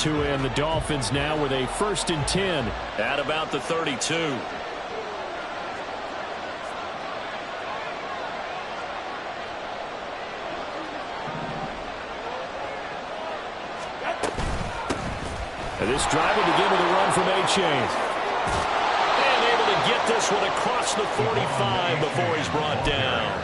to end the Dolphins now with a 1st and 10. At about the 32. And this drive will begin with a run from A-Chain. And able to get this one across the 45 before he's brought down.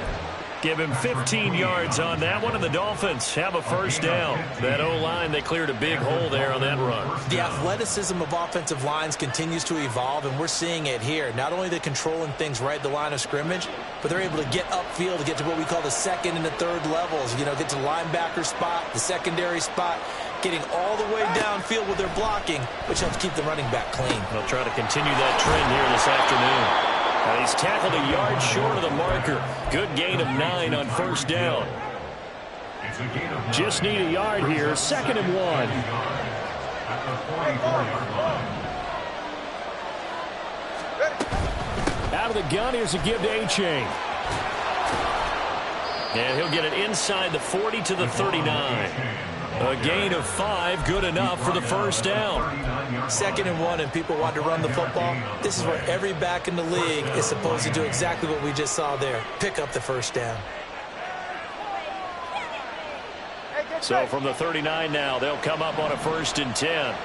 Give him 15 yards on that one, and the Dolphins have a 1st down. That O-line, they cleared a big hole there on that run. The athleticism of offensive lines continues to evolve, and we're seeing it here. Not only are they controlling things right at the line of scrimmage, but they're able to get upfield to get to what we call the 2nd and the 3rd levels. You know, get to the linebacker spot, the secondary spot, getting all the way downfield with their blocking, which helps keep the running back clean. They'll try to continue that trend here this afternoon. Now he's tackled a yard short of the marker. Good gain of 9 on 1st down. Just need a yard here. 2nd and 1. Out of the gun, here's a give to A-Chain. And he'll get it inside the 40 to the 39. A gain of 5, good enough for the 1st down. 2nd and 1, and people want to run the football. This is where every back in the league is supposed to do exactly what we just saw there. Pick up the 1st down. So from the 39 now, they'll come up on a 1st and 10.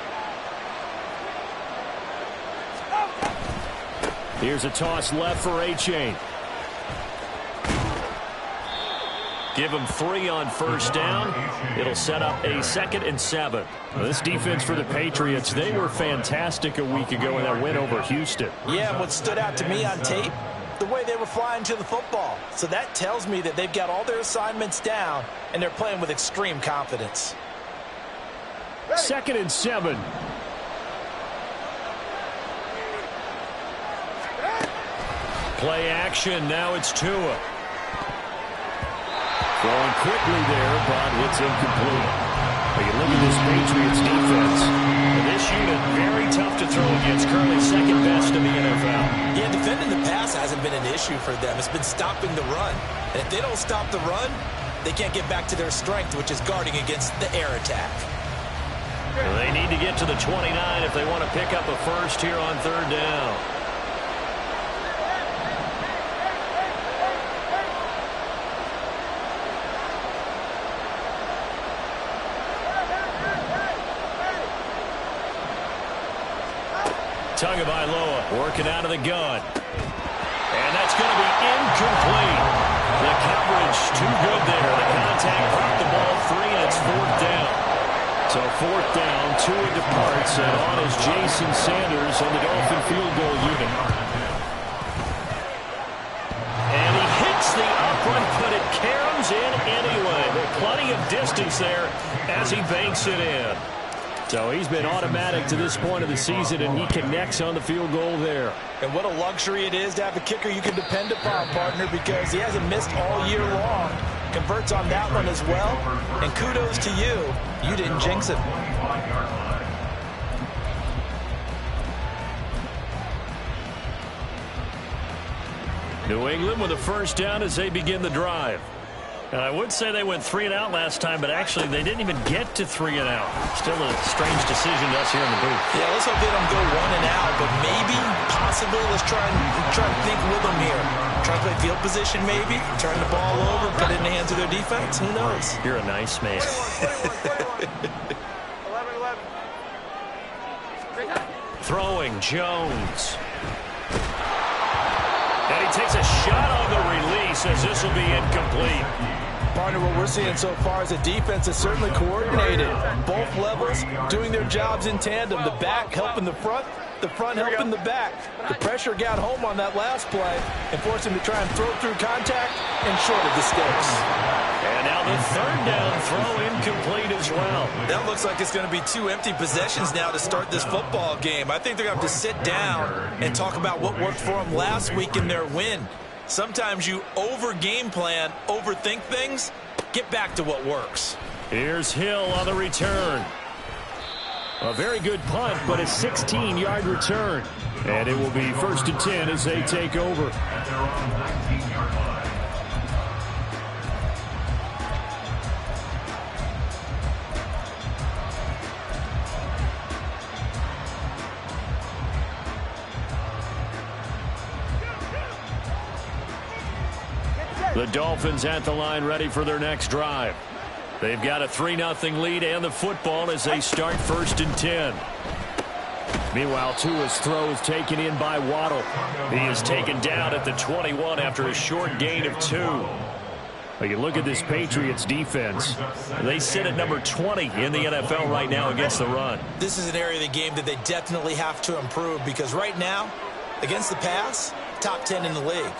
Here's a toss left for A-Chain. Give him 3 on 1st down. It'll set up a 2nd and 7. Well, this defense for the Patriots, they were fantastic a week ago in that win over Houston. Yeah, and what stood out to me on tape, the way they were flying to the football. So that tells me that they've got all their assignments down, and they're playing with extreme confidence. 2nd and 7. Play action. Now it's Tua. Throwing quickly there, but it's incomplete. But you look at this Patriots defense. And this unit, very tough to throw against. Currently 2nd best in the NFL. Yeah, defending the pass hasn't been an issue for them. It's been stopping the run. And if they don't stop the run, they can't get back to their strength, which is guarding against the air attack. Well, they need to get to the 29 if they want to pick up a 1st here on 3rd down. Tagovailoa working out of the gun. And that's going to be incomplete. The coverage too good there. The contact brought the ball free, and it's 4th down. So 4th down, Tua departs, and on is Jason Sanders on the Dolphin field goal unit. And he hits the upright, but it caroms in anyway. Plenty of distance there as he banks it in. So he's been automatic to this point of the season, and he connects on the field goal there. And what a luxury it is to have a kicker you can depend upon, partner, because he hasn't missed all year long. Converts on that one as well. And kudos to you. You didn't jinx him. New England with a 1st down as they begin the drive. And I would say they went 3 and out last time, but actually they didn't even get to 3 and out. Still a strange decision to us here in the booth. Yeah, let's hope they don't go 1 and out, but maybe, possibly, let's try and think with them here. Try to play field position maybe, turn the ball over, put it in the hands of their defense. Who knows? You're a nice man. 11. Throwing Jones. And he takes a shot on the release as this will be incomplete. Partner, what we're seeing so far is a defense that's certainly coordinated. Both levels doing their jobs in tandem. The back helping the front helping the back. The pressure got home on that last play and forced him to try and throw through contact and short of the sticks. And now the 3rd down throw incomplete as well. That looks like it's going to be 2 empty possessions now to start this football game. I think they're going to have to sit down and talk about what worked for them last week in their win. Sometimes you over-game plan, overthink things. Get back to what works. Here's Hill on the return. A very good punt, but a 16-yard return. And it will be 1st and 10 as they take over. The Dolphins at the line ready for their next drive. They've got a 3-0 lead and the football as they start 1st and 10. Meanwhile, Tua's throw is taken in by Waddle. He is taken down at the 21 after a short gain of 2. Well, you look at this Patriots defense. They sit at number 20 in the NFL right now against the run. This is an area of the game that they definitely have to improve because right now, against the pass, top 10 in the league.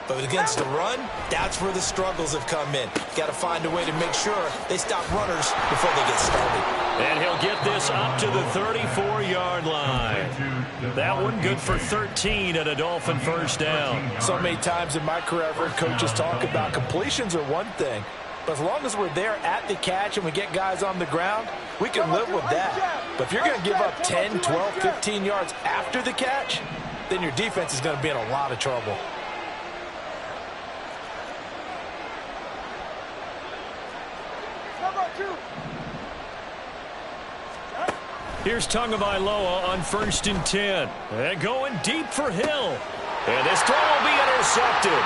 But against the run, that's where the struggles have come in. Got to find a way to make sure they stop runners before they get started. And he'll get this up to the 34-yard line. That one good for 13 at a Dolphin first down. So many times in my career, I've heard coaches talk about completions are one thing. But as long as we're there at the catch and we get guys on the ground, we can live with that. But if you're going to give up 10, 12, 15 yards after the catch, then your defense is going to be in a lot of trouble. Here's Tagovailoa on 1st and 10. And going deep for Hill. And this throw will be intercepted.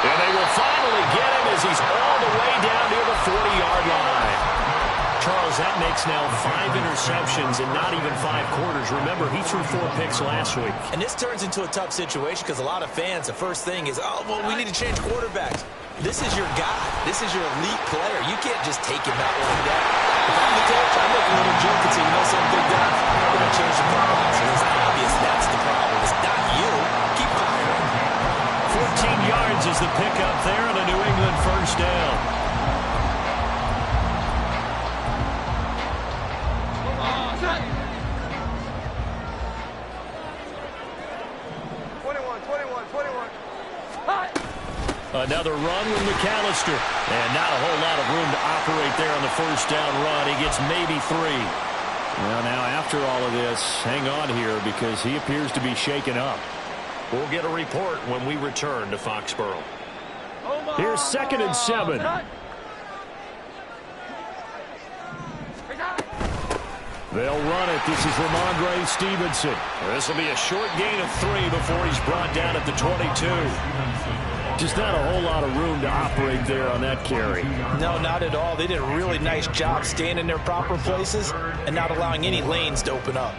And they will finally get him as he's all the way down near the 40-yard line. Charles, that makes now 5 interceptions in not even 5 quarters. Remember, he threw 4 picks last week. And this turns into a tough situation because a lot of fans, the first thing is, oh, well, we need to change quarterbacks. This is your guy. This is your elite player. You can't just take him out like that. If I'm the coach, I make a little joke and say, you know something, big guy? We're going to change the problems. And it's obvious that's the problem. It's not you. Keep firing. 14 yards is the pickup there on a New England first down. Another run with McAllister. And not a whole lot of room to operate there on the first down run. He gets maybe 3. Well, now, after all of this, hang on here because he appears to be shaken up. We'll get a report when we return to Foxborough. Here's 2nd and 7. They'll run it. This is Ramondre Stevenson. This will be a short gain of 3 before he's brought down at the 22. Just not a whole lot of room to operate there on that carry. No, not at all. They did a really nice job staying in their proper places and not allowing any lanes to open up.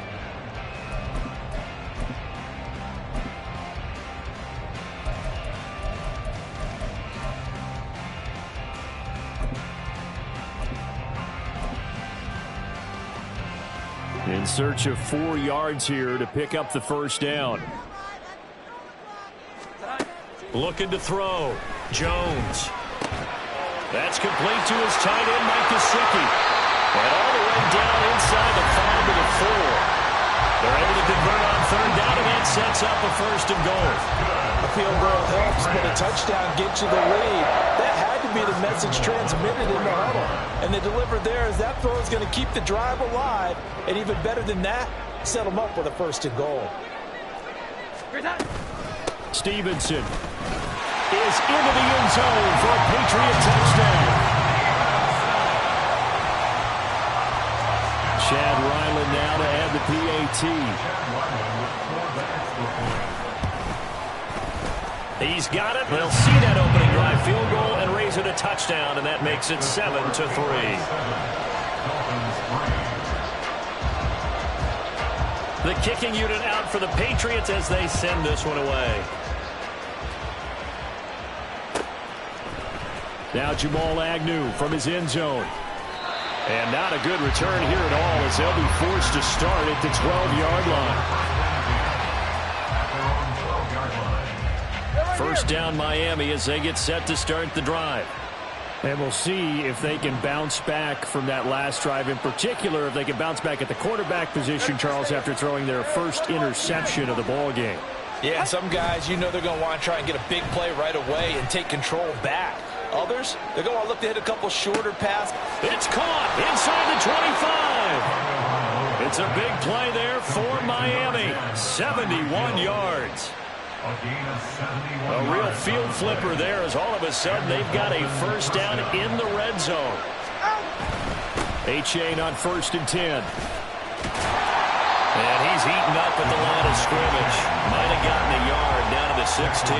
In search of 4 yards here to pick up the first down. Looking to throw. Jones. That's complete to his tight end, Mike Gesicki. And all the way down inside the 5 to the 4. They're able to convert on 3rd down, and that sets up a 1st and goal. A field goal helps, but a touchdown gets you the lead. That had to be the message transmitted in the huddle. And they delivered there as that throw is going to keep the drive alive. And even better than that, set them up with a 1st and goal. Stevenson is into the end zone for a Patriot touchdown. Chad Ryland now to add the PAT. He's got it. They'll see that opening drive field goal and raise it a touchdown, and that makes it 7-3. The kicking unit out for the Patriots as they send this one away. Now Jamal Agnew from his end zone. And not a good return here at all as they'll be forced to start at the 12-yard line. First down Miami as they get set to start the drive. And we'll see if they can bounce back from that last drive, in particular if they can bounce back at the quarterback position, Charles, after throwing their first interception of the ball game. Yeah, and some guys, you know they're going to want to try and get a big play right away and take control back. Others, they're going to look to hit a couple shorter passes. It's caught inside the 25. It's a big play there for Miami. 71 yards. A real field flipper there as all of a sudden they've got a first down in the red zone. A-Chain on 1st and 10. And he's heating up at the line of scrimmage. Might have gotten a yard down to the 16.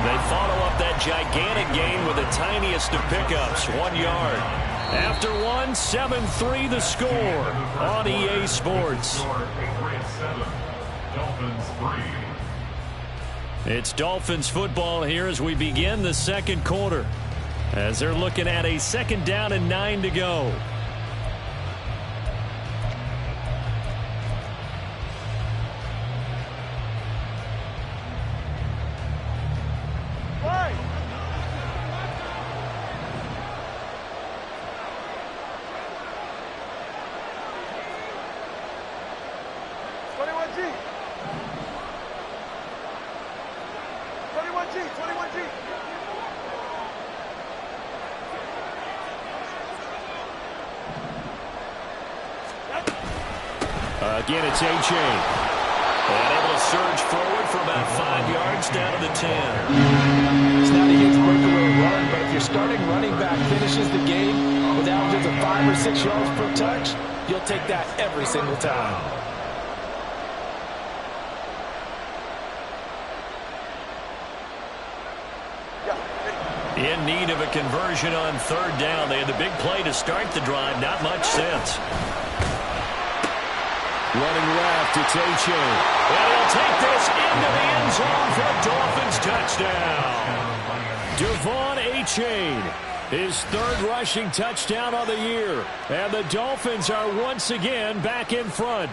They follow up that gigantic gain with the tiniest of pickups, 1 yard. After one, 7-3 the score on EA Sports. It's Dolphins football here as we begin the second quarter, as they're looking at a 2nd down and 9 to go. Again, it's A-Chain. And able to surge forward for about 5 yards down to the 10. It's not a huge breakaway run, but if your starting running back finishes the game with averages of 5 or 6 yards per touch, you'll take that every single time. In need of a conversion on 3rd down. They had the big play to start the drive. Not much sense. Running left, it's A-Chain. And he'll take this into the end zone for a Dolphins touchdown. Devon A-Chain, his 3rd rushing touchdown of the year. And the Dolphins are once again back in front.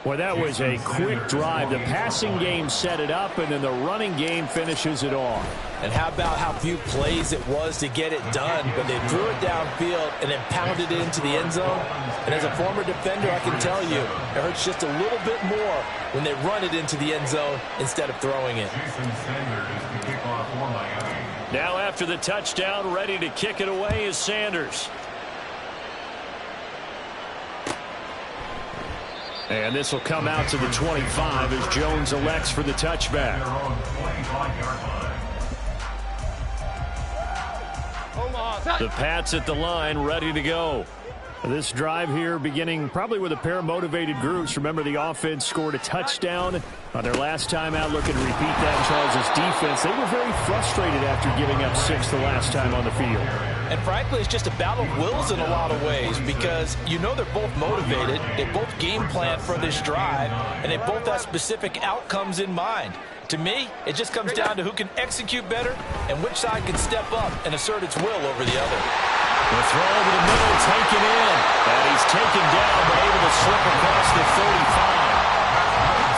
Well, that was a quick drive. The passing game set it up, and then the running game finishes it off. And how about how few plays it was to get it done, but they threw it downfield and then pounded it into the end zone. And as a former defender, I can tell you, it hurts just a little bit more when they run it into the end zone instead of throwing it. Now after the touchdown, ready to kick it away is Sanders. And this will come out to the 25 as Jones elects for the touchback. The Pats at the line, ready to go. This drive here beginning probably with a pair of motivated groups. Remember, the offense scored a touchdown on their last time out, looking to repeat that. Charles' defense, they were very frustrated after giving up 6 the last time on the field. And frankly, it's just a battle of wills in a lot of ways, because you know they're both motivated, they both game plan for this drive, and they both have specific outcomes in mind. To me, it just comes down to who can execute better and which side can step up and assert its will over the other. The throw over the middle, taken in. And he's taken down, but able to slip across the 35.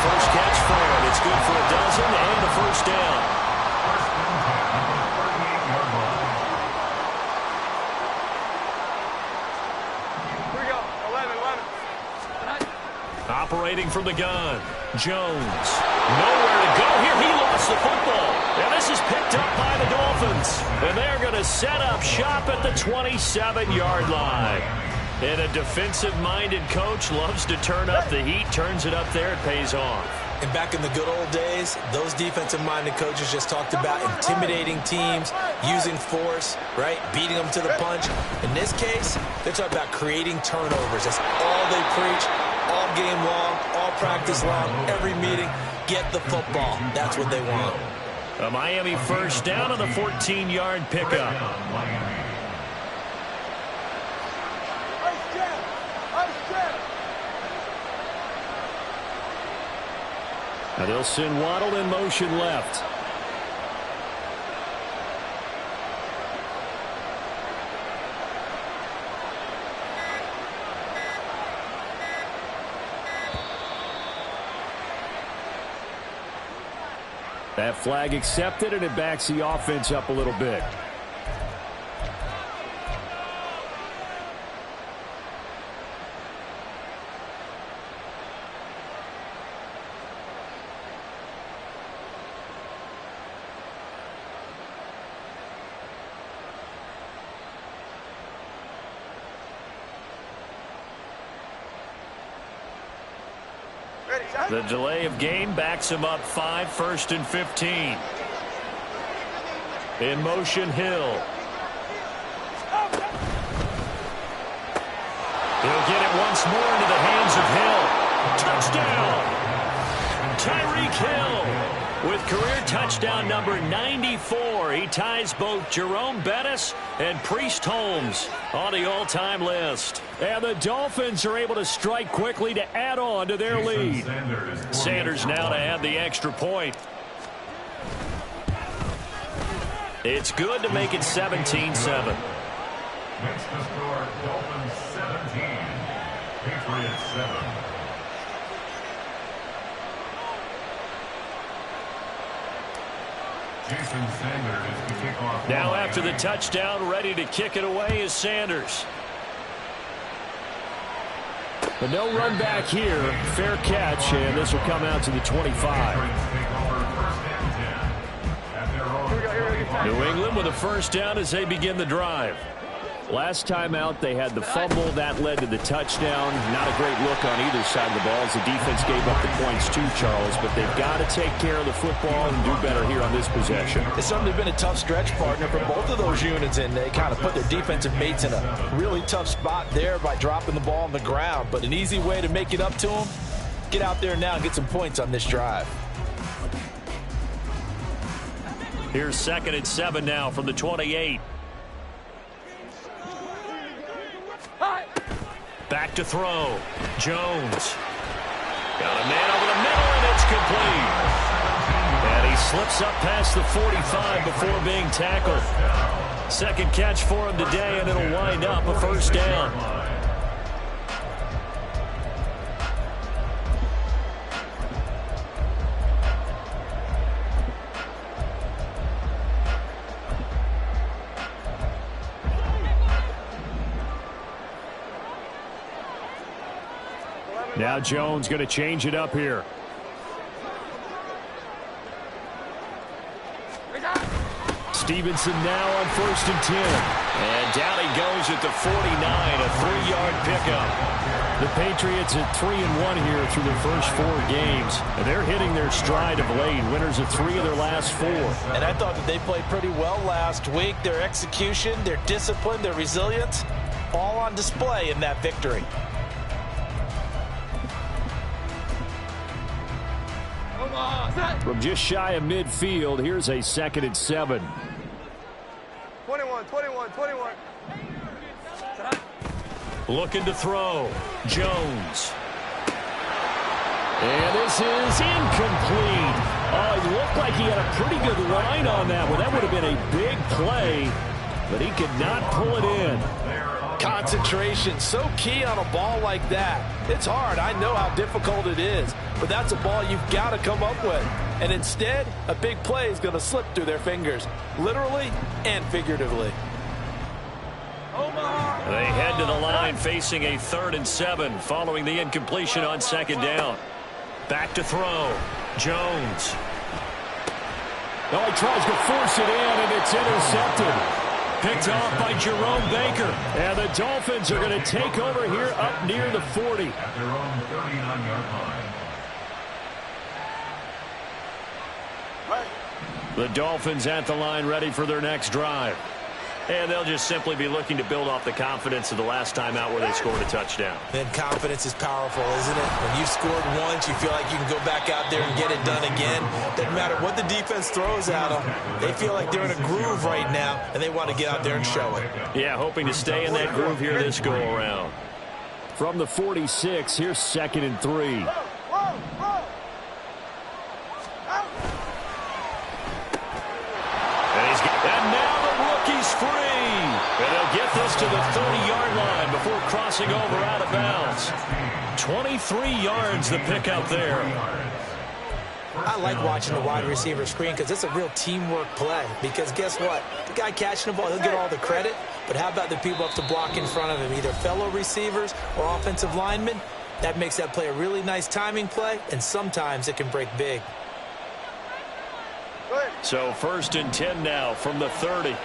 First catch for him. It's good for a dozen and a first down. Here we go. 11. Operating from the gun. Jones. Nowhere to go here. He lost the football. And this is picked up by the Dolphins. And they're going to set up shop at the 27-yard line. And a defensive-minded coach loves to turn up the heat, turns it up there, it pays off. And back in the good old days, those defensive-minded coaches just talked about intimidating teams, using force, right, beating them to the punch. In this case, they're talking about creating turnovers. That's all they preach, all game long, all practice long, every meeting. Get the football. That's what they want. A Miami first down on the 14-yard pickup. Now they'll send Waddle in motion left. That flag accepted, and it backs the offense up a little bit. The delay of game backs him up 5, 1st and 15. In motion, Hill. He'll get it once more into the hands of Hill. Touchdown! Tyreek Hill with career touchdown number 94. He ties both Jerome Bettis and Priest Holmes on the all-time list. And the Dolphins are able to strike quickly to add on to their lead. Sanders now to add the extra point. It's good to make it 17-7. Makes the score Dolphins 17, Patriots 7. Jason Sanders is the kickoff. Now after the touchdown, ready to kick it away is Sanders. But no run back here. Fair catch, and this will come out to the 25. New England with a first down as they begin the drive. Last time out, they had the fumble. That led to the touchdown. Not a great look on either side of the ball as the defense gave up the points too, Charles. But they've got to take care of the football and do better here on this possession. It's certainly been a tough stretch, partner, for both of those units, and they kind of put their defensive mates in a really tough spot there by dropping the ball on the ground. But an easy way to make it up to them, get out there now and get some points on this drive. Here's 2nd and 7 now from the 28. Back to throw. Jones. Got a man over the middle, and it's complete. And he slips up past the 45 before being tackled. Second catch for him today, and it'll wind up a first down. Now Jones going to change it up here. Stevenson now on 1st and 10. And down he goes at the 49, a 3-yard pickup. The Patriots at 3-1 here through their first 4 games. And they're hitting their stride of late. Winners of 3 of their last 4. And I thought that they played pretty well last week. Their execution, their discipline, their resilience, all on display in that victory. From just shy of midfield, here's a 2nd and 7. 21. Looking to throw. Jones. And this is incomplete. Oh, he looked like he had a pretty good line on that one. That would have been a big play, but he could not pull it in. Concentration, so key on a ball like that. It's hard. I know how difficult it is, but that's a ball you've got to come up with. And instead, a big play is going to slip through their fingers, literally and figuratively. They head to the line facing a 3rd and 7 following the incompletion on 2nd down. Back to throw. Jones. Oh, he tries to force it in, and it's intercepted. Picked off by Jerome Baker. And the Dolphins are going to take over here up near the 40. At their own 39-yard line. The Dolphins at the line ready for their next drive. And they'll just simply be looking to build off the confidence of the last time out where they scored a touchdown. Then confidence is powerful, isn't it? When you scored once, you feel like you can go back out there and get it done again. Doesn't matter what the defense throws at them. They feel like they're in a groove right now, and they want to get out there and show it. Yeah, hoping to stay in that groove here this go-around. From the 46, here's 2nd and 3. And now the rookie's free. And they'll get this to the 30-yard line before crossing over out of bounds. 23 yards the pickup there. I like watching the wide receiver screen because it's a real teamwork play. Because guess what? The guy catching the ball, he'll get all the credit. But how about the people up to block in front of him, either fellow receivers or offensive linemen? That makes that play a really nice timing play, and sometimes it can break big. So 1st and 10 now from the 30.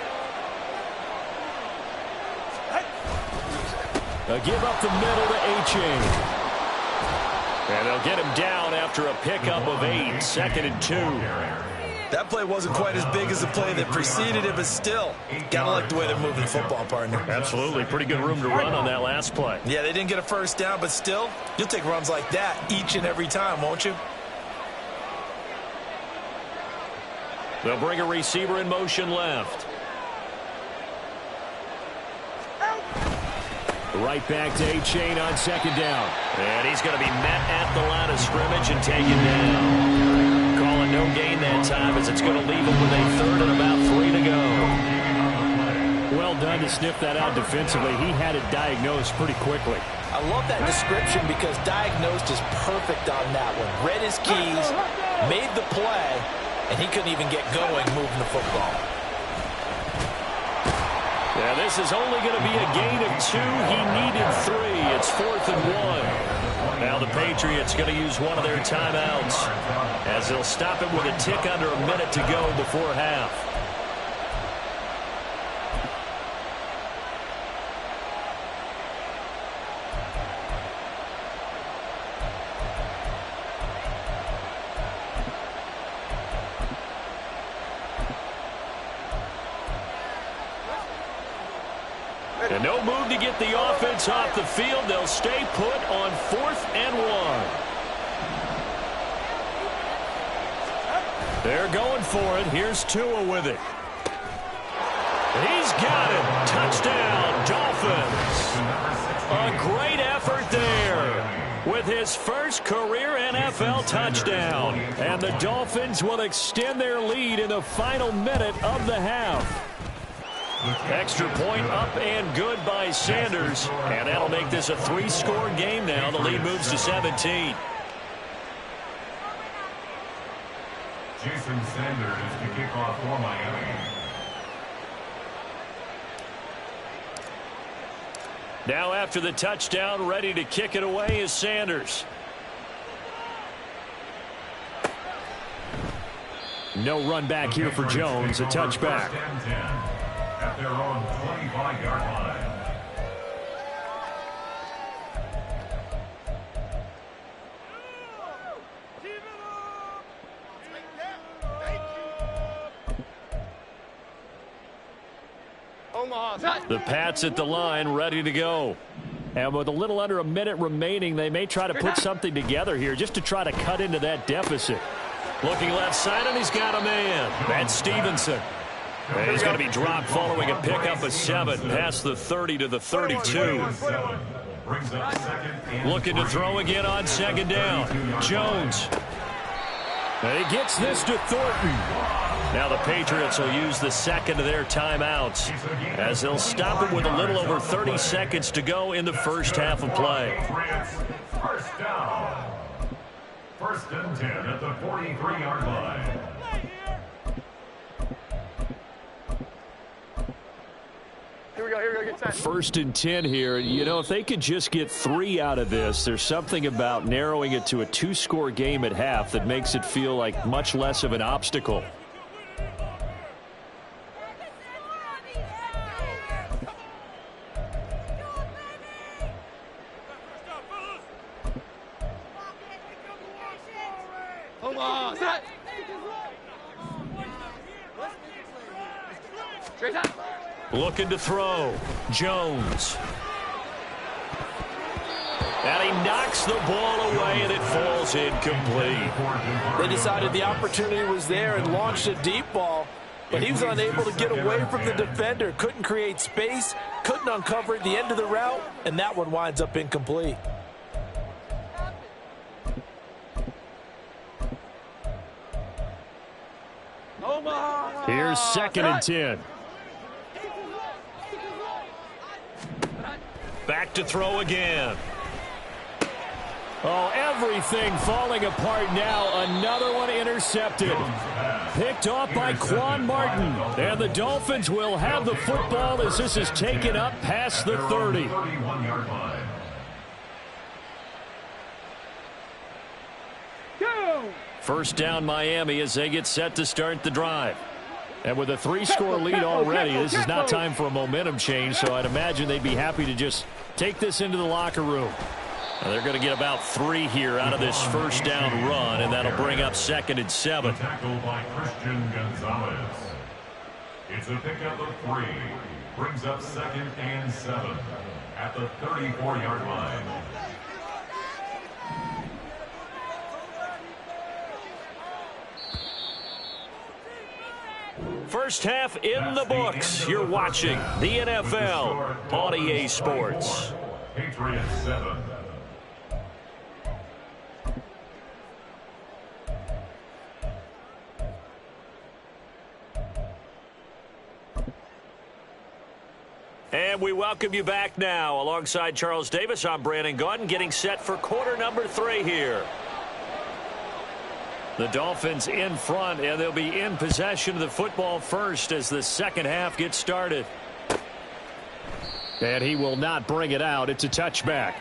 A give up the middle to A-Chain. And they'll get him down after a pickup of 8. 2nd and 2. That play wasn't quite as big as the play that preceded it, but still, gotta like the way they're moving the football, partner. Absolutely. Pretty good room to run on that last play. Yeah, they didn't get a first down, but still, you'll take runs like that each and every time, won't you? They'll bring a receiver in motion left. Right back to A-Chain on second down. And he's going to be met at the line of scrimmage and taken down. Calling no gain that time as it's going to leave him with a third and about 3 to go. Well done to sniff that out defensively. He had it diagnosed pretty quickly. I love that description because diagnosed is perfect on that one. Read his keys, made the play, and he couldn't even get going moving the football. Yeah, this is only going to be a gain of 2. He needed 3. It's 4th and 1. Now the Patriots going to use one of their timeouts as they'll stop it with a tick under a minute to go before half. And no move to get the offense off the field. They'll stay put on 4th and 1. They're going for it. Here's Tua with it. He's got it. Touchdown, Dolphins. A great effort there with his first career NFL touchdown. And the Dolphins will extend their lead in the final minute of the half. Extra point up and good by Sanders. And that'll make this a 3-score game now. The lead moves to 17. Jason Sanders is to kick off for Miami. Now after the touchdown, ready to kick it away is Sanders. No run back here for Jones. A touchback. At their own 25-yard line. The Pats at the line, ready to go. And with a little under a minute remaining, they may try to put something together here just to try to cut into that deficit. Looking left side, and he's got a man. That's Stevenson. And he's going to be dropped following a pickup of 7 past the 30 to the 32. Looking to throw again on second down. Jones. And he gets this to Thornton. Now the Patriots will use the second of their timeouts as they'll stop it with a little over 30 seconds to go in the first half of play. First down. 1st and 10 at the 43-yard line. Here we go, get set. 1st and 10 here. You know, if they could just get 3 out of this, there's something about narrowing it to a 2-score game at half that makes it feel like much less of an obstacle. Hold on, set. Straight up. Looking to throw. Jones. And he knocks the ball away, and it falls incomplete. They decided the opportunity was there and launched a deep ball, but he was unable to get away from the defender. Couldn't create space, couldn't uncover at the end of the route, and that one winds up incomplete. Here's 2nd and 10. Back to throw again. Oh, everything falling apart now. Another one intercepted. Picked off by Quan Martin. And the Dolphins will have the football as this is taken up past the 30. 31-yard line. First down Miami as they get set to start the drive. And with a 3-score lead already, this is not time for a momentum change, so I'd imagine they'd be happy to just take this into the locker room. And they're going to get about 3 here out of this first down run, and that'll bring up 2nd and 7. Tackled by Christian Gonzalez. It's a pickup of 3. Brings up 2nd and 7 at the 34-yard line. First half in the books. You're watching the NFL on EA Sports. Patriots 7. And we welcome you back now. Alongside Charles Davis, I'm Brandon Gaudin, getting set for quarter number 3 here. The Dolphins in front, and they'll be in possession of the football first as the second half gets started. And he will not bring it out. It's a touchback.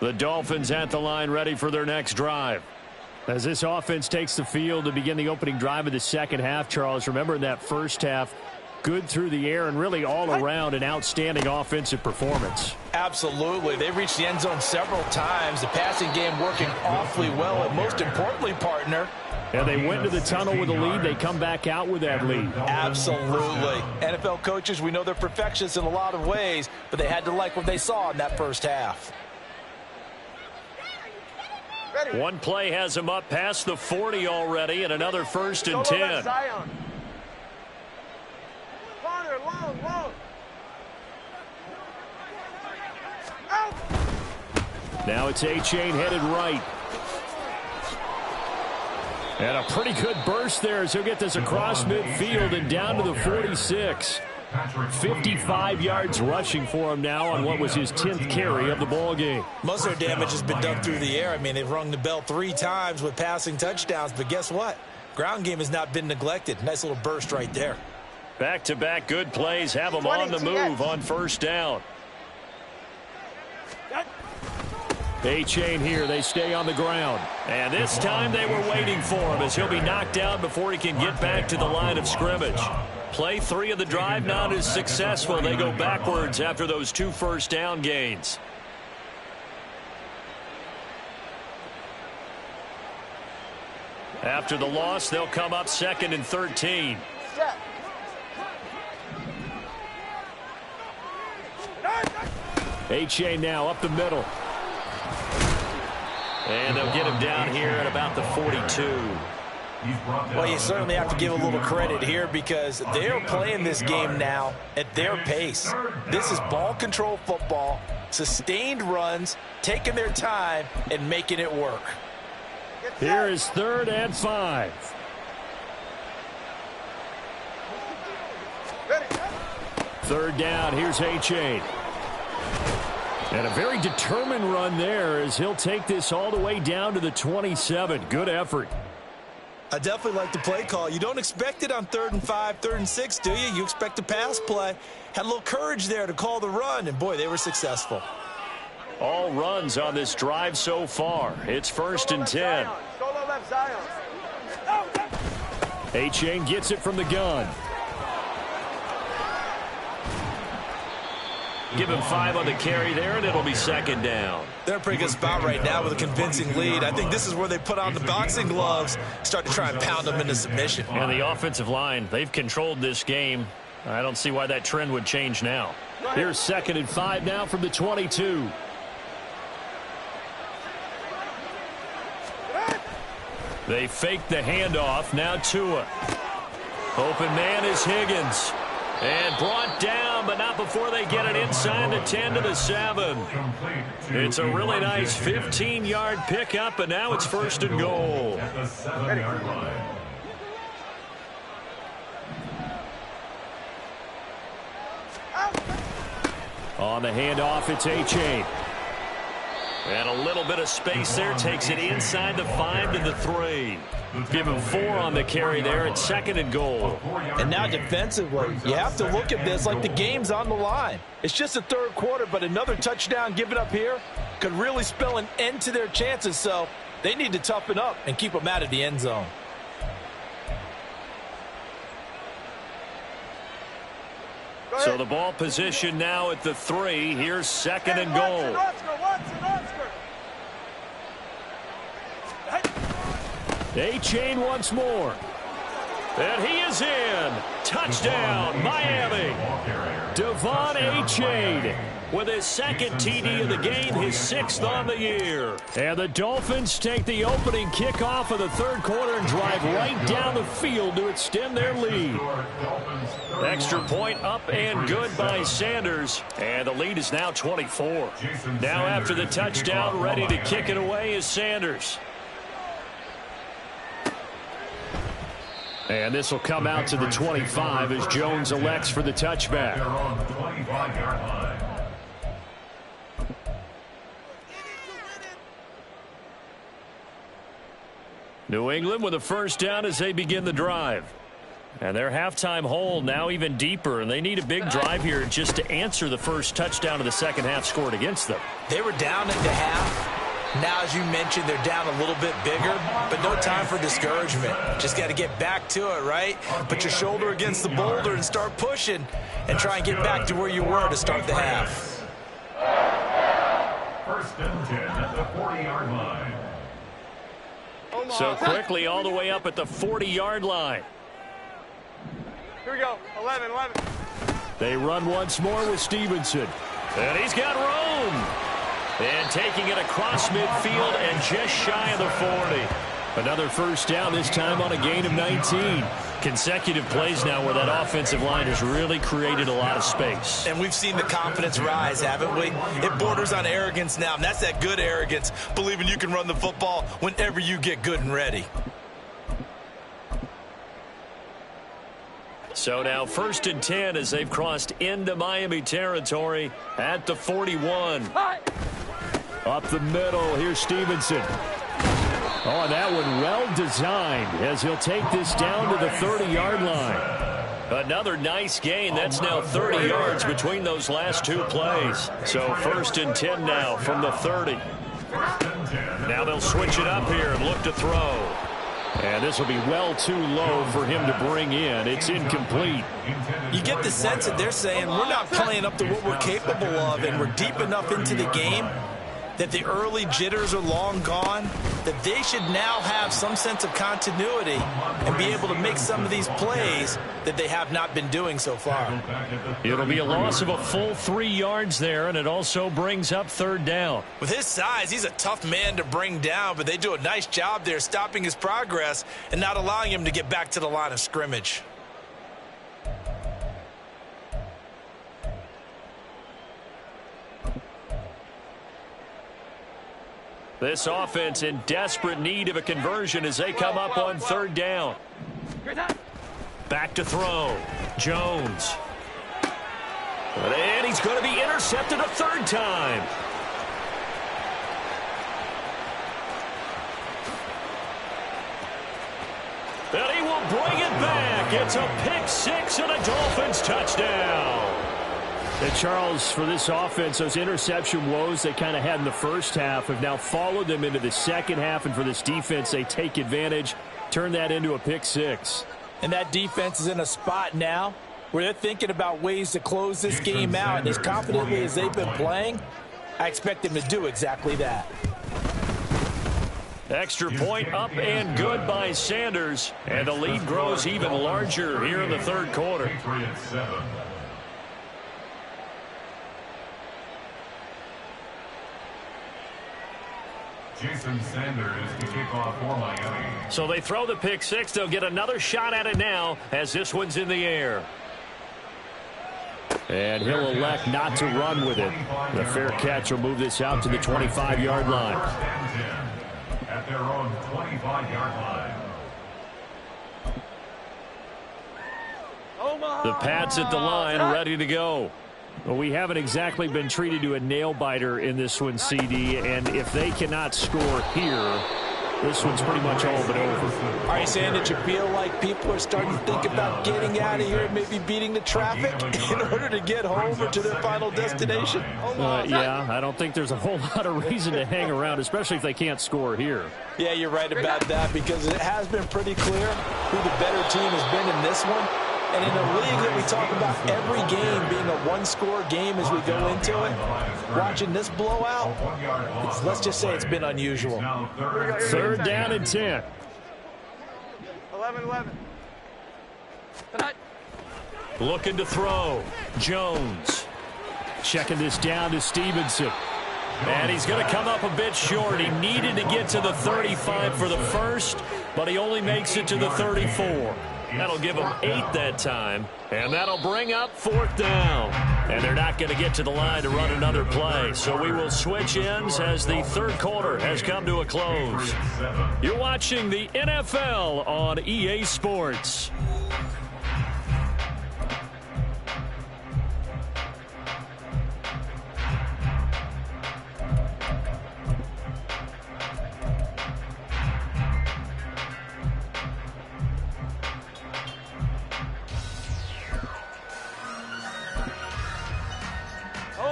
The Dolphins at the line, ready for their next drive. As this offense takes the field to begin the opening drive of the second half, Charles, remember in that first half, good through the air and really all around an outstanding offensive performance. Absolutely. They reached the end zone several times. The passing game working awfully well, and most importantly, partner. And they went to the tunnel with a lead. They come back out with that lead. Absolutely. NFL coaches, we know they're perfectionists in a lot of ways, but they had to like what they saw in that first half. One play has him up past the 40 already, and another 1st and 10. Now it's A-Chain headed right. And a pretty good burst there as he'll get this across midfield and down to the 46. 55 yards rushing for him now on what was his 10th carry of the ball game. Most of their damage has been done through the air. I mean, they've rung the bell 3 times with passing touchdowns, but guess what? Ground game has not been neglected. Nice little burst right there. Back-to-back good plays have them on the move on first down. A-Chain here. They stay on the ground. And this time they were waiting for him as he'll be knocked down before he can get back to the line of scrimmage. Play 3 of the drive not as successful. They go backwards after those 2 first down gains. After the loss, they'll come up 2nd and 13. A-Chain now up the middle. And they'll get him down here at about the 42. Well, you certainly have to give a little credit here because they're playing this game now at their pace. This is ball control football, sustained runs, taking their time, and making it work. Here is 3rd and 5. Third down, here's A-Chain. And a very determined run there as he'll take this all the way down to the 27. Good effort. I definitely like the play call. You don't expect it on 3rd and 5, 3rd and 6, do you? You expect a pass play. Had a little courage there to call the run, and boy, they were successful. All runs on this drive so far. It's 1st and 10. A-Chain gets it from the gun. Give him 5 on the carry there, and it'll be 2nd down. They're in a pretty good spot right now with a convincing lead. I think this is where they put on the boxing gloves, start to try and pound them into submission. And the offensive line, they've controlled this game. I don't see why that trend would change now. Here's 2nd and 5 now from the 22. They fake the handoff. Now Tua. Open man is Higgins. And brought down, but not before they get it inside the 10 to the 7. It's a really nice 15-yard pickup, and now it's 1st and goal. At the 7-yard line. On the handoff, it's A-Chain. And a little bit of space there. Takes it inside the 5 to the 3. Give him 4 on the carry there at 2nd and goal. And now defensively, you have to look at this like the game's on the line. It's just the 3rd quarter, but another touchdown given up here could really spell an end to their chances. So they need to toughen up and keep them out of the end zone. So the ball position now at the 3. Here's 2nd and goal. A-Chain once more. And he is in. Touchdown, Miami. Devon A-Chain with his 2nd TD of the game, his 6th on the year. And the Dolphins take the opening kickoff of the 3rd quarter and drive right down the field to extend their lead. Extra point up and good by Sanders. And the lead is now 24. Now after the touchdown, ready to kick it away is Sanders. And this will come out to the 25 as Jones elects for the touchback. New England with a 1st down as they begin the drive. And their halftime hole now even deeper, and they need a big drive here just to answer the first touchdown of the 2nd half scored against them. They were down at the half. Now, as you mentioned, they're down a little bit bigger, but no time for discouragement. Just got to get back to it, right? Put your shoulder against the boulder and start pushing and try and get back to where you were to start the half. 1st and 10 at the 40-yard line. So quickly all the way up at the 40-yard line. Here we go. 11. They run once more with Stevenson. And he's got room. And taking it across midfield and just shy of the 40. Another 1st down, this time on a gain of 19. Consecutive plays now where that offensive line has really created a lot of space. And we've seen the confidence rise, haven't we? It borders on arrogance now, and that's that good arrogance, believing you can run the football whenever you get good and ready. So now 1st and 10 as they've crossed into Miami territory at the 41. Up the middle, here's Stevenson. Oh, and that one well designed as he'll take this down to the 30-yard line. Another nice gain. That's now 30 yards between those last 2 plays. So 1st and 10 now from the 30. Now they'll switch it up here and look to throw. And this will be well too low for him to bring in. It's incomplete. You get the sense that they're saying we're not playing up to what we're capable of, and we're deep enough into the game that the early jitters are long gone, that they should now have some sense of continuity and be able to make some of these plays that they have not been doing so far. It'll be a loss of a full 3 yards there, and it also brings up 3rd down. With his size, he's a tough man to bring down, but they do a nice job there stopping his progress and not allowing him to get back to the line of scrimmage. This offense in desperate need of a conversion as they come up on 3rd down. Back to throw. Jones. And he's going to be intercepted a 3rd time. And he will bring it back. It's a pick 6 and a Dolphins touchdown. And Charles, for this offense, those interception woes they kind of had in the 1st half have now followed them into the 2nd half. And for this defense, they take advantage, turn that into a pick 6. And that defense is in a spot now where they're thinking about ways to close this game out. And as confidently as they've been playing, I expect them to do exactly that. Extra point up and good by Sanders. And the lead grows even larger here in the 3rd quarter. Jason Sanders to kick off for Miami. So they throw the pick 6. They'll get another shot at it now as this one's in the air. And he'll elect not to run with it. The fair catch will move this out to the 25-yard line. At their own 25-yard line. The Pats at the line ready to go. Well, we haven't exactly been treated to a nail-biter in this one, CD, and if they cannot score here, this one's pretty much all but over. Are you saying that you feel like people are starting to think about getting out of here, maybe beating the traffic in order to get home or to their final destination? Yeah, I don't think there's a whole lot of reason to hang around, especially if they can't score here. Yeah, you're right about that, because it has been pretty clear who the better team has been in this one. And in a league that we talk about every game being a one-score game as we go into it, watching this blowout, let's just say it's been unusual. 3rd down and 10. 11-11. Looking to throw. Jones. Checking this down to Stevenson. And he's going to come up a bit short. He needed to get to the 35 for the first, but he only makes it to the 34. That'll give them 8 that time, and that'll bring up 4th down. And they're not going to get to the line to run another play, so we will switch ends as the 3rd quarter has come to a close. You're watching the NFL on EA Sports.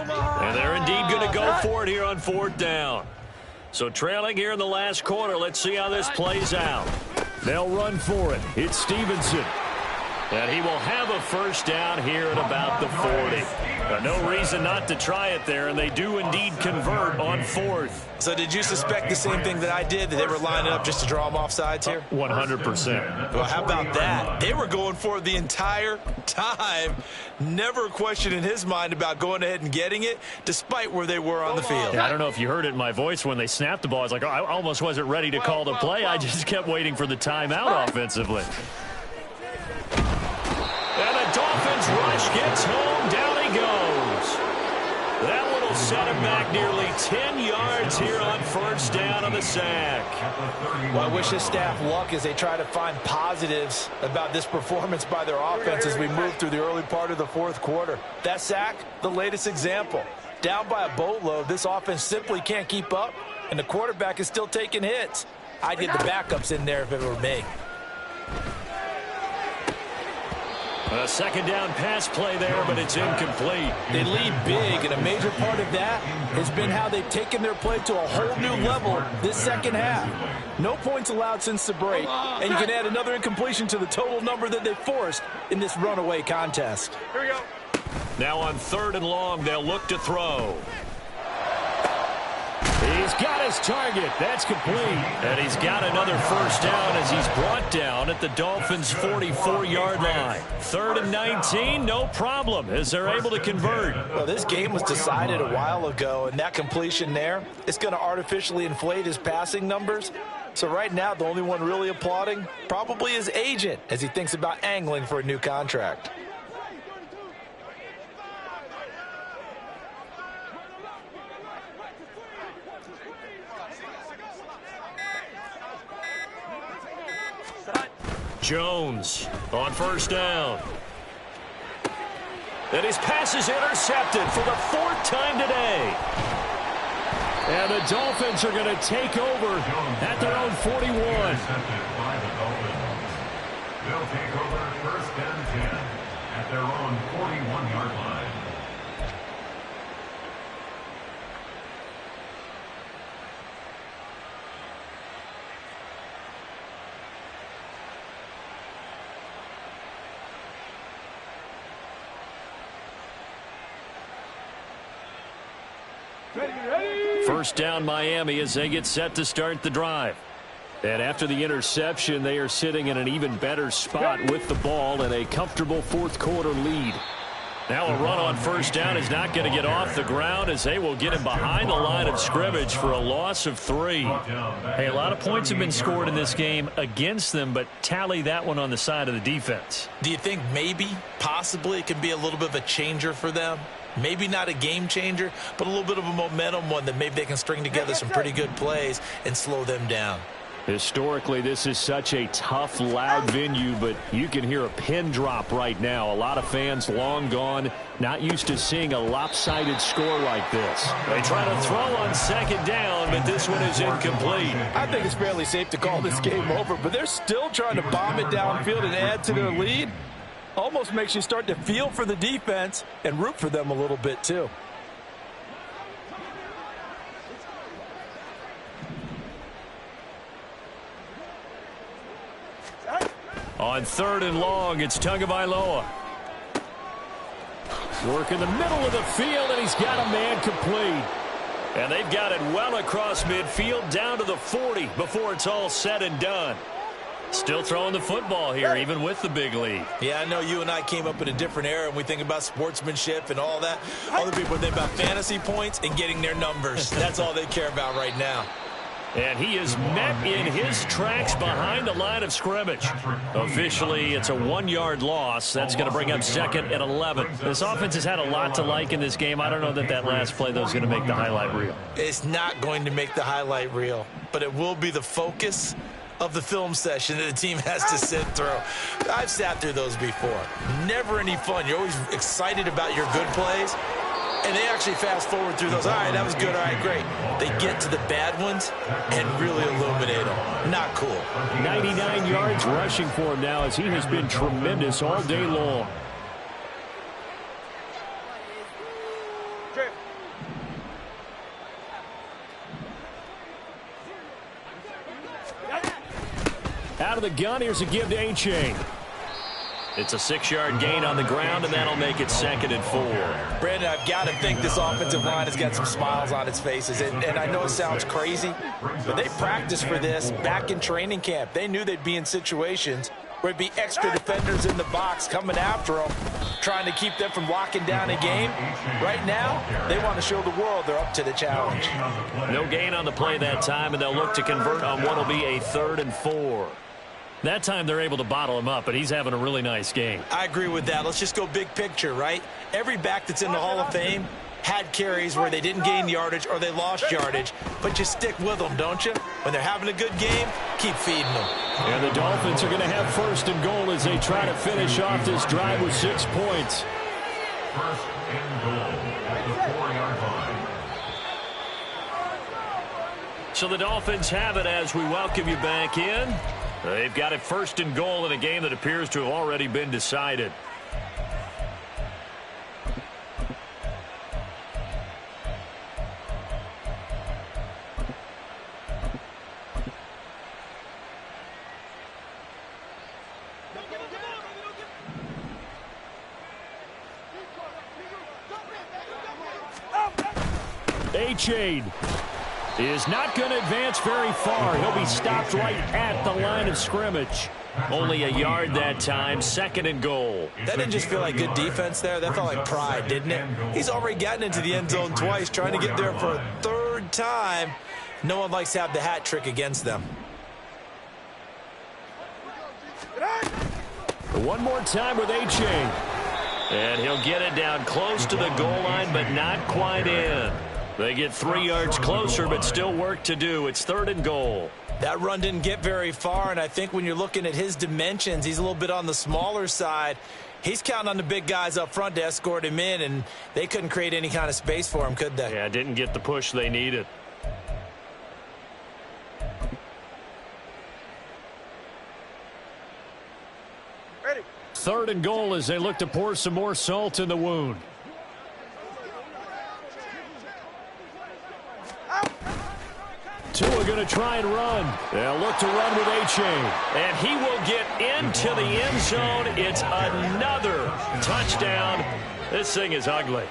And they're indeed going to go for it here on 4th down. So trailing here in the last quarter, let's see how this plays out. They'll run for it. It's Stevenson. And he will have a 1st down here at about the 40. No reason not to try it there, and they do indeed convert on 4th. So did you suspect the same thing that I did, that they were lining up just to draw them off sides here? 100%. Well, how about that? They were going for it the entire time. Never a question in his mind about going ahead and getting it, despite where they were on the field. Yeah, I don't know if you heard it in my voice when they snapped the ball. I was like, oh, I almost wasn't ready to call the play. I just kept waiting for the timeout offensively. And the Dolphins rush gets home. Down he goes. That one will set him back nearly 10 yards here on 1st down on the sack. Well, I wish his staff luck as they try to find positives about this performance by their offense as we move through the early part of the 4th quarter. That sack, the latest example. Down by a boatload, this offense simply can't keep up, and the quarterback is still taking hits. I'd get the backups in there if it were me. A 2nd down pass play there, but it's incomplete. They lead big, and a major part of that has been how they've taken their play to a whole new level this 2nd half. No points allowed since the break, and you can add another incompletion to the total number that they forced in this runaway contest. Here we go. Now on 3rd and long, they'll look to throw. He's got his target. That's complete. And he's got another 1st down as he's brought down at the Dolphins' 44-yard line. 3rd and 19, no problem, as they're able to convert. Well, this game was decided a while ago, and that completion there is going to artificially inflate his passing numbers. So right now, the only one really applauding probably his agent as he thinks about angling for a new contract. Jones on 1st down. And his pass is intercepted for the 4th time today. And the Dolphins are going to take over at their own 41. They'll take over 1st and 10 at their own 41-yard line. Ready. 1st down Miami as they get set to start the drive. And after the interception, they are sitting in an even better spot with the ball and a comfortable 4th quarter lead. Now a run on 1st down is not going to get off the ground as they will get him behind the line of scrimmage for a loss of 3. Hey, a lot of points have been scored in this game against them, but tally that one on the side of the defense. Do you think maybe, possibly, it can be a little bit of a changer for them? Maybe not a game changer, but a little bit of a momentum one that maybe they can string together some pretty good plays and slow them down. Historically, this is such a tough, loud venue, but you can hear a pin drop right now. A lot of fans long gone, not used to seeing a lopsided score like this. They try to throw on second down, but this one is incomplete. I think it's fairly safe to call this game over, but they're still trying to bomb it downfield and add to their lead. Almost makes you start to feel for the defense and root for them a little bit too. On 3rd and long, it's Tagovailoa. Work in the middle of the field, and he's got a man complete. And they've got it well across midfield down to the 40 before it's all said and done. Still throwing the football here, even with the big lead. Yeah, I know you and I came up in a different era, and we think about sportsmanship and all that. Other people think about fantasy points and getting their numbers. That's all they care about right now. And he is met in his tracks behind the line of scrimmage. Officially, it's a 1-yard loss. That's going to bring up 2nd and 11. This offense has had a lot to like in this game. I don't know that last play, though, is going to make the highlight reel. It's not going to make the highlight reel, but it will be the focus of the film session that the team has to sit through. I've sat through those before. Never any fun. You're always excited about your good plays. And they actually fast forward through those. All right, that was good. All right, great. They get to the bad ones and really illuminate them. Not cool. 99 yards rushing for him now as he has been tremendous all day long. Out of the gun, here's a give to A-Chain. It's a 6-yard gain on the ground, and that'll make it 2nd and 4. Brandon, I've got to think this offensive line has got some smiles on its faces. And I know it sounds crazy, but they practiced for this back in training camp. They knew they'd be in situations where it'd be extra defenders in the box coming after them, trying to keep them from locking down a game. Right now, they want to show the world they're up to the challenge. No gain on the play that time, and they'll look to convert on what will be a 3rd and 4. That time they're able to bottle him up, but he's having a really nice game. I agree with that. Let's just go big picture, right? Every back that's in the Hall of Fame had carries where they didn't gain yardage or they lost yardage, but you stick with them, don't you? When they're having a good game, keep feeding them. And the Dolphins are going to have 1st and goal as they try to finish off this drive with 6 points. 1st and goal at the 4-yard line. So the Dolphins have it as we welcome you back in. They've got it 1st and goal in a game that appears to have already been decided. A-Chain is not going to advance very far. He'll be stopped right at the line of scrimmage. Only a yard that time, 2nd and goal. That didn't just feel like good defense there. That felt like pride, didn't it? He's already gotten into the end zone twice, trying to get there for a 3rd time. No one likes to have the hat trick against them. One more time with A-Chain. And he'll get it down close to the goal line, but not quite in. They get 3 yards closer, but still work to do. It's 3rd and goal. That run didn't get very far, and I think when you're looking at his dimensions, he's a little bit on the smaller side. He's counting on the big guys up front to escort him in, and they couldn't create any kind of space for him, could they? Yeah, didn't get the push they needed. Ready. 3rd and goal as they look to pour some more salt in the wound. Tua going to try and run. They'll look to run with A-Chain. And he will get into the end zone. It's another touchdown. This thing is ugly.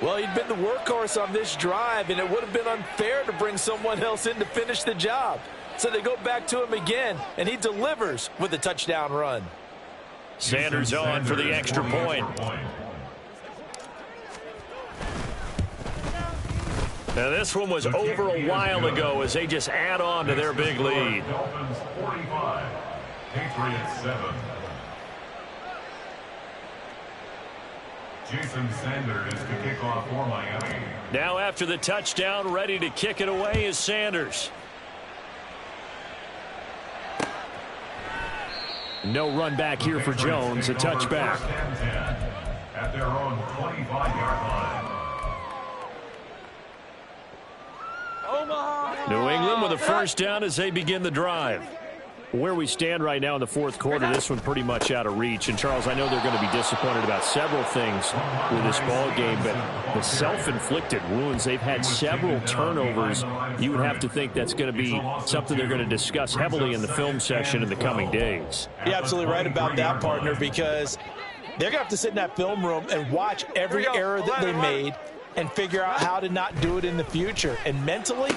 Well, he'd been the workhorse on this drive, and it would have been unfair to bring someone else in to finish the job. So they go back to him again, and he delivers with a touchdown run. Sanders on for the extra point. Now this one was over a while ago as they just add on to their big lead. Dolphins 45, Patriots 7. Jason Sanders to kick off for Miami. Now after the touchdown, ready to kick it away is Sanders. No run back here for Jones, a touchback. At their own 25-yard line. New England with a first down as they begin the drive. Where we stand right now in the fourth quarter, this one pretty much out of reach. And, Charles, I know they're going to be disappointed about several things with this ball game, but the self-inflicted wounds, they've had several turnovers. You would have to think that's going to be something they're going to discuss heavily in the film session in the coming days. You're absolutely right about that, partner, because they're going to have to sit in that film room and watch every error that they made and figure out how to not do it in the future. And mentally,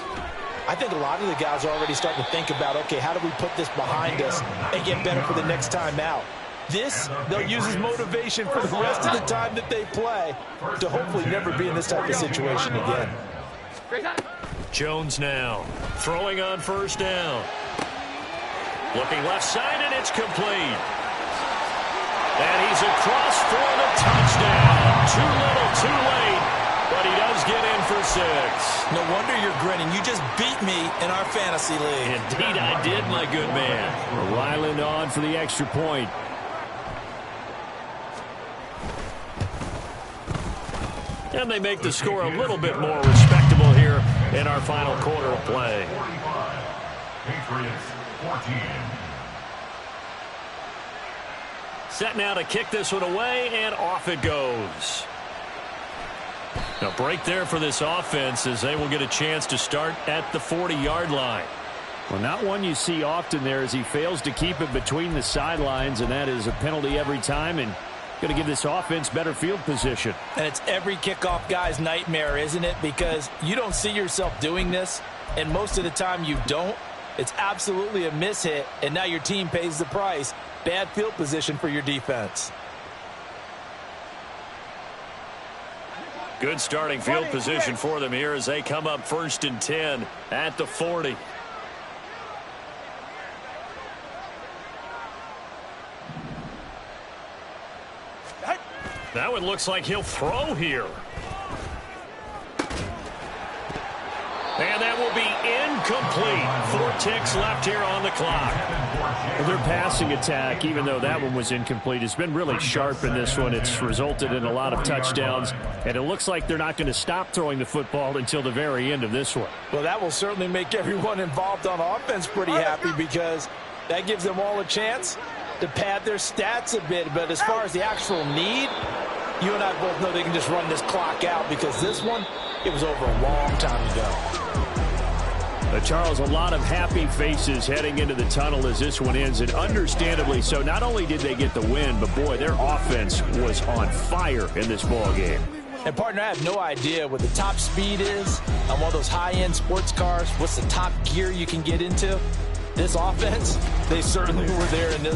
I think a lot of the guys are already starting to think about, okay, how do we put this behind us and get better for the next time out? This, they'll use as motivation for the rest of the time that they play to hopefully never be in this type of situation again. Jones now throwing on first down. Looking left side, and it's complete. And he's across for the touchdown. Too little, too late. But he does get in for 6. No wonder you're grinning. You just beat me in our fantasy league. Indeed I did, my good man. Ryland on for the extra point. And they make the score a little bit more respectable here in our final quarter of play. 45. Patriots 14. Set now to kick this one away, and off it goes. Now, break there for this offense as they will get a chance to start at the 40-yard line. Well, not one you see often there as he fails to keep it between the sidelines, and that is a penalty every time and going to give this offense better field position. And it's every kickoff guy's nightmare, isn't it? Because you don't see yourself doing this, and most of the time you don't. It's absolutely a mishit, and now your team pays the price. Bad field position for your defense. Good starting field position for them here as they come up 1st and 10 at the 40. That one looks like he'll throw here. And that will be incomplete. 4 ticks left here on the clock. Well, their passing attack, even though that one was incomplete, has been really sharp in this one. It's resulted in a lot of touchdowns, and it looks like they're not going to stop throwing the football until the very end of this one. Well, that will certainly make everyone involved on offense pretty happy because that gives them all a chance to pad their stats a bit. But as far as the actual need, you and I both know they can just run this clock out because this one, it was over a long time ago. Charles, a lot of happy faces heading into the tunnel as this one ends, and understandably so. Not only did they get the win, but, boy, their offense was on fire in this ball game. And, partner, I have no idea what the top speed is on one of those high-end sports cars. What's the top gear you can get into? This offense, they certainly were there in this